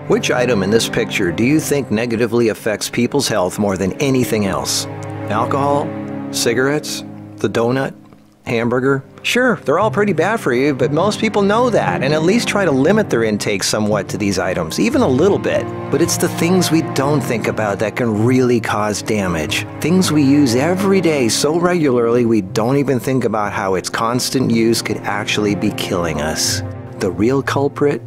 Which item in this picture do you think negatively affects people's health more than anything else? Alcohol? Cigarettes? The donut? Hamburger? Sure, they're all pretty bad for you, but most people know that and at least try to limit their intake somewhat to these items, even a little bit. But it's the things we don't think about that can really cause damage. Things we use every day so regularly we don't even think about how its constant use could actually be killing us. The real culprit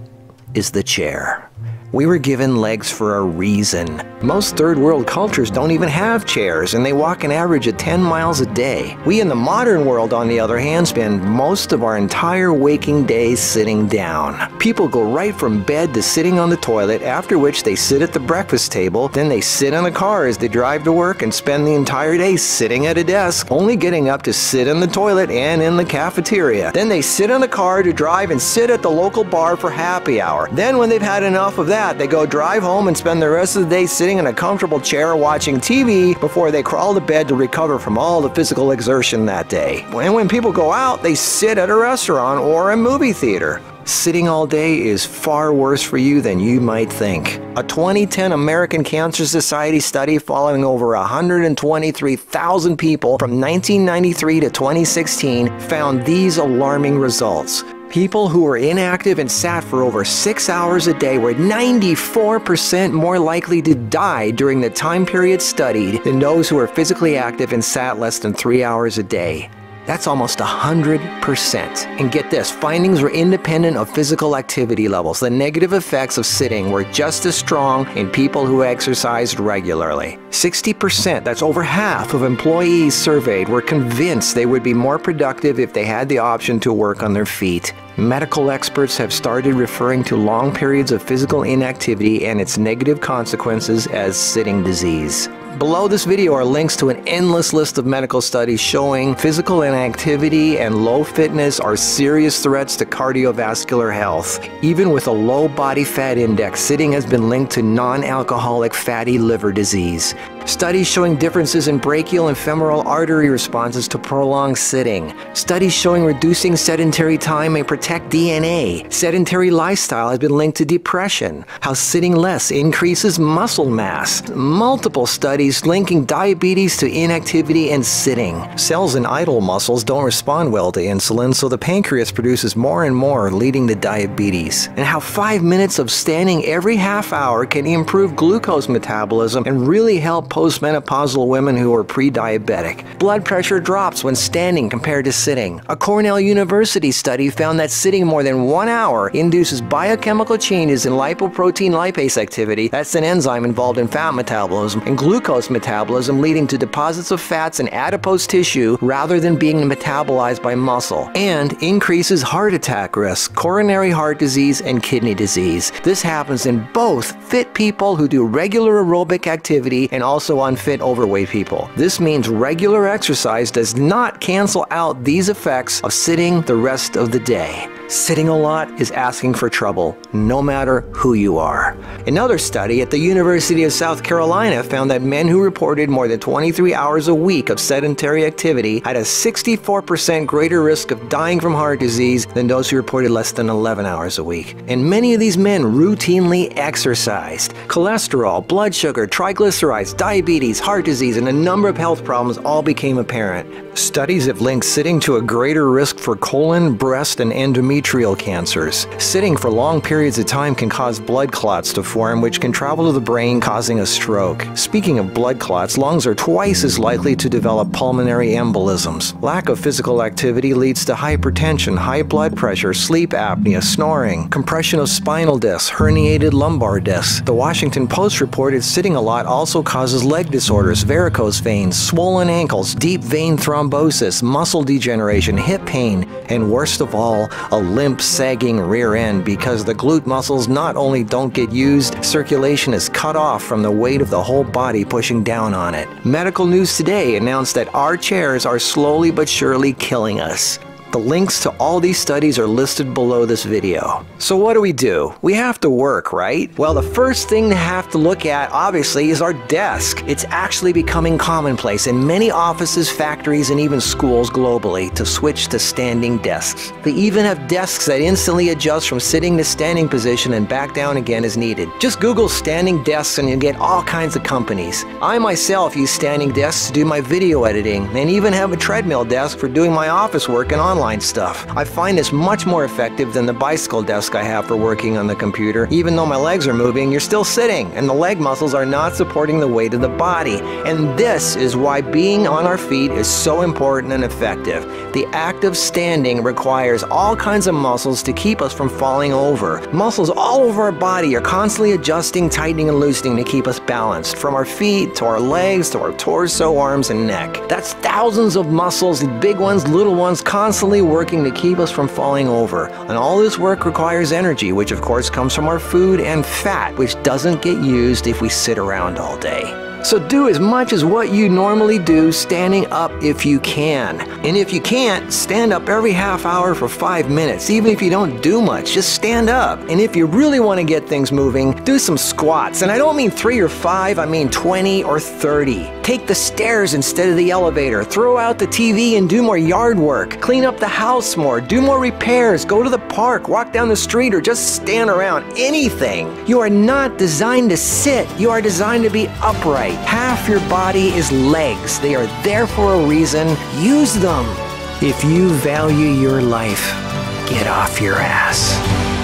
is the chair. We were given legs for a reason. Most third world cultures don't even have chairs, and they walk an average of 10 miles a day. We in the modern world, on the other hand, spend most of our entire waking days sitting down. People go right from bed to sitting on the toilet, after which they sit at the breakfast table, then they sit in the car as they drive to work and spend the entire day sitting at a desk, only getting up to sit in the toilet and in the cafeteria. Then they sit in the car to drive and sit at the local bar for happy hour. Then when they've had enough of that, they go drive home and spend the rest of the day sitting in a comfortable chair watching TV before they crawl to bed to recover from all the physical exertion that day. And when people go out, they sit at a restaurant or a movie theater. Sitting all day is far worse for you than you might think. A 2010 American Cancer Society study following over 123,000 people from 1993 to 2016 found these alarming results. People who were inactive and sat for over 6 hours a day were 94% more likely to die during the time period studied than those who were physically active and sat less than 3 hours a day. That's almost 100%. And get this, findings were independent of physical activity levels. The negative effects of sitting were just as strong in people who exercised regularly. 60%, that's over half of employees surveyed, were convinced they would be more productive if they had the option to work on their feet. Medical experts have started referring to long periods of physical inactivity and its negative consequences as sitting disease. Below this video are links to an endless list of medical studies showing physical inactivity and low fitness are serious threats to cardiovascular health. Even with a low body fat index, sitting has been linked to non-alcoholic fatty liver disease. Studies showing differences in brachial and femoral artery responses to prolonged sitting. Studies showing reducing sedentary time may protect DNA. Sedentary lifestyle has been linked to depression. How sitting less increases muscle mass. Multiple studies linking diabetes to inactivity and sitting. Cells in idle muscles don't respond well to insulin, so the pancreas produces more and more, leading to diabetes. And how 5 minutes of standing every half hour can improve glucose metabolism and really help postmenopausal women who are pre-diabetic. Blood pressure drops when standing compared to sitting. A Cornell University study found that sitting more than 1 hour induces biochemical changes in lipoprotein lipase activity, that's an enzyme involved in fat metabolism, and glucose metabolism, leading to deposits of fats in adipose tissue rather than being metabolized by muscle, and increases heart attack risk, coronary heart disease, and kidney disease. This happens in both fit people who do regular aerobic activity and also unfit overweight people. This means regular exercise does not cancel out these effects of sitting the rest of the day. Sitting a lot is asking for trouble, no matter who you are. Another study at the University of South Carolina found that men who reported more than 23 hours a week of sedentary activity had a 64% greater risk of dying from heart disease than those who reported less than 11 hours a week. And many of these men routinely exercised. Cholesterol, blood sugar, triglycerides, diabetes, heart disease, and a number of health problems all became apparent. Studies have linked sitting to a greater risk for colon, breast, and endometrial cancers. Sitting for long periods of time can cause blood clots to form, which can travel to the brain, causing a stroke. Speaking of blood clots, lungs are twice as likely to develop pulmonary embolisms. Lack of physical activity leads to hypertension, high blood pressure, sleep apnea, snoring, compression of spinal discs, herniated lumbar discs. The Washington Post reported sitting a lot also causes leg disorders, varicose veins, swollen ankles, deep vein thrombosis, muscle degeneration, hip pain, and worst of all, a limp, sagging rear end because the glute muscles not only don't get used, circulation is cut off from the weight of the whole body pushing down on it. Medical News Today announced that our chairs are slowly but surely killing us. The links to all these studies are listed below this video. So what do? We have to work, right? Well, the first thing to have to look at, obviously, is our desk. It's actually becoming commonplace in many offices, factories, and even schools globally to switch to standing desks. They even have desks that instantly adjust from sitting to standing position and back down again as needed. Just Google standing desks and you'll get all kinds of companies. I myself use standing desks to do my video editing and even have a treadmill desk for doing my office work and online stuff. I find this much more effective than the bicycle desk I have for working on the computer. Even though my legs are moving, you're still sitting and the leg muscles are not supporting the weight of the body. And this is why being on our feet is so important and effective. The act of standing requires all kinds of muscles to keep us from falling over. Muscles all over our body are constantly adjusting, tightening, and loosening to keep us balanced, from our feet to our legs to our torso, arms, and neck. That's thousands of muscles, big ones, little ones, constantly working to keep us from falling over. And all this work requires energy, which of course comes from our food, and fat, which doesn't get used if we sit around all day. So do as much as what you normally do standing up if you can. And if you can't, stand up every half hour for 5 minutes. Even if you don't do much, just stand up. And if you really want to get things moving, do some squats. And I don't mean 3 or 5, I mean 20 or 30. Take the stairs instead of the elevator. Throw out the TV and do more yard work. Clean up the house more. Do more repairs. Go to the park. Walk down the street or just stand around. Anything. You are not designed to sit. You are designed to be upright. Half your body is legs. They are there for a reason. Use them. If you value your life, get off your ass.